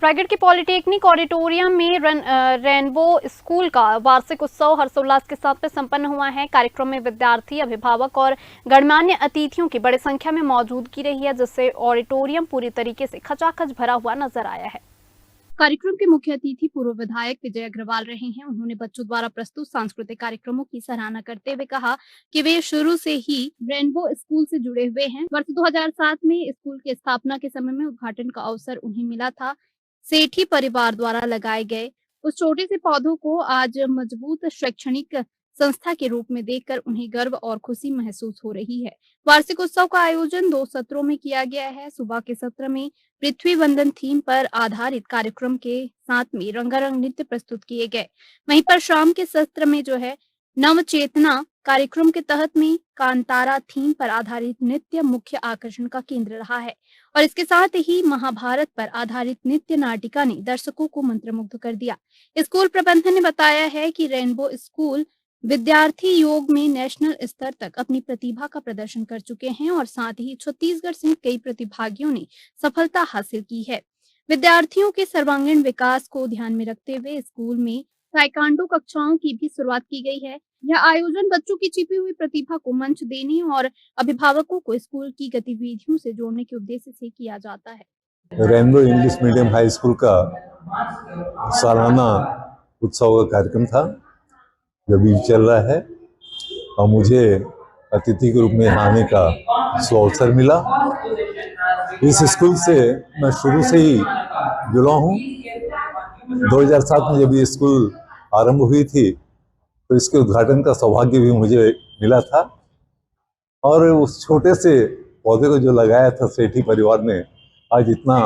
रायगढ़ के polytechnic auditorium में rainbow school का वार्षिक उत्सव हर्षोल्लास के साथ संपन्न हुआ है। कार्यक्रम में विद्यार्थी, अभिभावक और गणमान्य अतिथियों की बड़ी संख्या में मौजूदगी रही है, जिससे ऑडिटोरियम पूरी तरीके से खचाखच भरा हुआ नजर आया है। कार्यक्रम के मुख्य अतिथि पूर्व विधायक विजय अग्रवाल रहे हैं। उन्होंने बच्चों द्वारा प्रस्तुत सांस्कृतिक कार्यक्रमों की सराहना करते हुए कहा कि वे शुरू से ही रेनबो स्कूल से जुड़े हुए हैं। वर्ष 2007 में स्कूल की स्थापना के समय में उद्घाटन का अवसर उन्हें मिला था। सेठी परिवार द्वारा लगाए गए उस छोटे से पौधों को आज मजबूत शैक्षणिक संस्था के रूप में देखकर उन्हें गर्व और खुशी महसूस हो रही है। वार्षिक उत्सव का आयोजन 2 सत्रों में किया गया है। सुबह के सत्र में पृथ्वी वंदन थीम पर आधारित कार्यक्रम के साथ में रंगारंग नृत्य प्रस्तुत किए गए। वहीं पर शाम के सत्र में जो है नव चेतना कार्यक्रम के तहत में कांतारा थीम पर आधारित नृत्य मुख्य आकर्षण का केंद्र रहा है और इसके साथ ही महाभारत पर आधारित नृत्य नाटिका ने दर्शकों को मंत्रमुग्ध कर दिया। स्कूल प्रबंधन ने बताया है कि रेनबो स्कूल विद्यार्थी योग में नेशनल स्तर तक अपनी प्रतिभा का प्रदर्शन कर चुके हैं और साथ ही छत्तीसगढ़ सहित कई प्रतिभागियों ने सफलता हासिल की है। विद्यार्थियों के सर्वांगीण विकास को ध्यान में रखते हुए स्कूल में ताइक्वांडो कक्षाओं की भी शुरुआत की गई है। यह आयोजन बच्चों की छिपी हुई प्रतिभा को मंच देने और अभिभावकों को स्कूल की गतिविधियों से जोड़ने के उद्देश्य से किया जाता है। Rainbow English medium high school का सालाना उत्सव का कार्यक्रम था जो भी चल रहा है और मुझे अतिथि के रूप में आने का अवसर मिला। इस स्कूल से मैं शुरू से ही जुड़ा हूँ। 2007 में जब ये स्कूल आरंभ हुई थी तो इसके उद्घाटन का सौभाग्य भी मुझे मिला था और उस छोटे से पौधे को जो लगाया था सेठी परिवार ने, आज इतना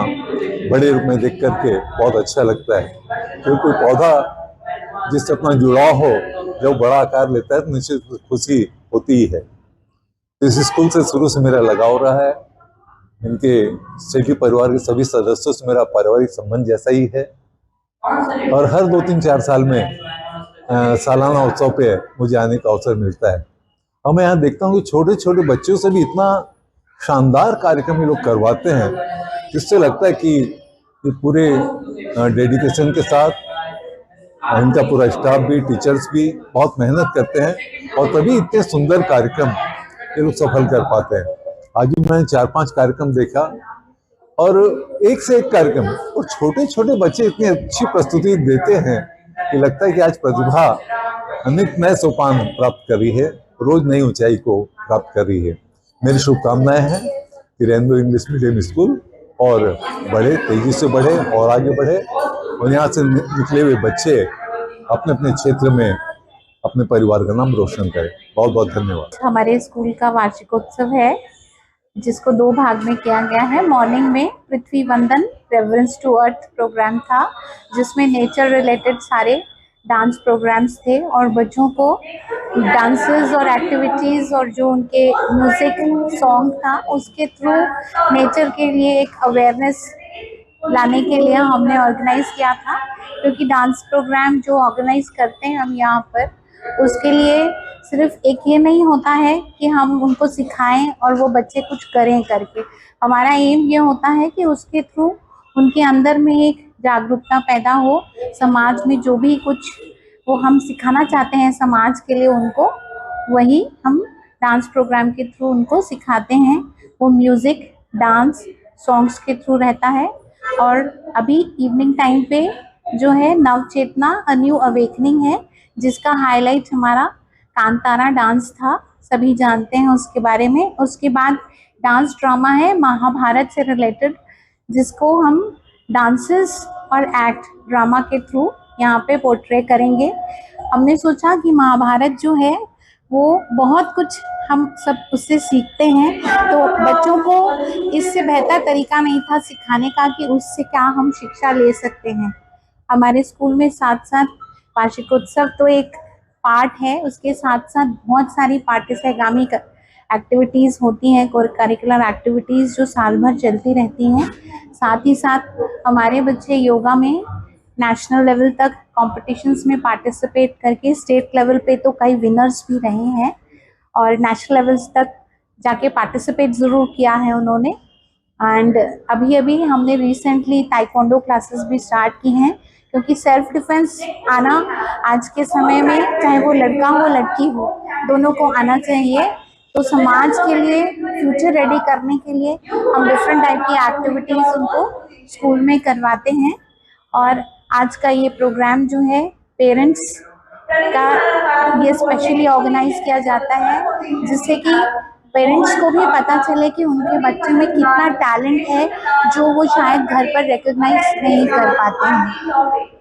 बड़े रूप में देख करके बहुत अच्छा लगता है। क्योंकि कोई पौधा जिससे अपना जुड़ाव हो, जब बड़ा आकार लेता है तो निश्चित खुशी होती ही है। इस स्कूल से शुरू से मेरा लगाव रहा है। इनके सेठी परिवार के सभी सदस्यों से मेरा पारिवारिक संबंध जैसा ही है और हर 2-3-4 साल में सालाना उत्सव पे मुझे आने का अवसर मिलता है। और मैं यहाँ देखता हूँ कि छोटे छोटे बच्चों से भी इतना शानदार कार्यक्रम ये लोग करवाते हैं, जिससे लगता है कि ये पूरे डेडिकेशन के साथ इनका पूरा स्टाफ भी, टीचर्स भी बहुत मेहनत करते हैं और तभी इतने सुंदर कार्यक्रम ये लोग सफल कर पाते हैं। आज भी मैंने 4-5 कार्यक्रम देखा और एक से एक कार्यक्रम और छोटे छोटे बच्चे इतनी अच्छी प्रस्तुति देते हैं कि लगता है कि आज प्रतिभा अनेक नए सोपान प्राप्त कर रही है, रोज नई ऊंचाई को प्राप्त कर रही है। मेरी शुभकामनाएं हैं कि रेनबो इंग्लिश मीडियम स्कूल और बढ़े, तेजी से बढ़े और आगे बढ़े और यहाँ से निकले हुए बच्चे अपने अपने क्षेत्र में अपने परिवार का नाम रोशन करें। बहुत बहुत धन्यवाद। हमारे स्कूल का वार्षिकोत्सव है जिसको 2 भाग में किया गया है। मॉर्निंग में पृथ्वी वंदन रेवरेंस टू अर्थ प्रोग्राम था, जिसमें नेचर रिलेटेड सारे डांस प्रोग्राम्स थे और बच्चों को डांसेस और एक्टिविटीज़ और जो उनके म्यूज़िक सॉन्ग था उसके थ्रू नेचर के लिए एक अवेयरनेस लाने के लिए हमने ऑर्गेनाइज़ किया था। क्योंकि डांस प्रोग्राम जो ऑर्गेनाइज करते हैं हम यहाँ पर, उसके लिए सिर्फ एक ये नहीं होता है कि हम उनको सिखाएं और वो बच्चे कुछ करें करके। हमारा एम ये होता है कि उसके थ्रू उनके अंदर में एक जागरूकता पैदा हो, समाज में जो भी कुछ वो हम सिखाना चाहते हैं समाज के लिए, उनको वही हम डांस प्रोग्राम के थ्रू उनको सिखाते हैं। वो म्यूज़िक, डांस, सॉन्ग्स के थ्रू रहता है। और अभी इवनिंग टाइम पे जो है नव चेतना अ न्यू अवेकनिंग है, जिसका हाईलाइट हमारा कांतारा डांस था, सभी जानते हैं उसके बारे में। उसके बाद डांस ड्रामा है महाभारत से रिलेटेड, जिसको हम डांसेस और एक्ट ड्रामा के थ्रू यहाँ पे पोर्ट्रे करेंगे। हमने सोचा कि महाभारत जो है वो बहुत कुछ हम सब उससे सीखते हैं, तो बच्चों को इससे बेहतर तरीका नहीं था सिखाने का कि उससे क्या हम शिक्षा ले सकते हैं। हमारे स्कूल में साथ साथ वार्षिकोत्सव तो एक पार्ट है, उसके साथ साथ बहुत सारी पाठ्यक्रमी एक्टिविटीज़ होती हैं, करिकुलर एक्टिविटीज़ जो साल भर चलती रहती हैं। साथ ही साथ हमारे बच्चे योगा में नेशनल लेवल तक कॉम्पिटिशन्स में पार्टिसिपेट करके स्टेट लेवल पे तो कई विनर्स भी रहे हैं और नेशनल लेवल्स तक जाके पार्टिसिपेट ज़रूर किया है उन्होंने। एंड अभी अभी हमने रिसेंटली ताइक्वांडो क्लासेस भी स्टार्ट की हैं, क्योंकि सेल्फ डिफेंस आना आज के समय में, चाहे वो लड़का हो लड़की हो, दोनों को आना चाहिए। तो समाज के लिए फ्यूचर रेडी करने के लिए हम डिफरेंट टाइप की एक्टिविटीज़ उनको स्कूल में करवाते हैं। और आज का ये प्रोग्राम जो है पेरेंट्स का, ये स्पेशली ऑर्गेनाइज किया जाता है, जिससे कि पेरेंट्स को भी पता चले कि उनके बच्चे में कितना टैलेंट है जो वो शायद घर पर रिकॉग्नाइज नहीं कर पाते हैं।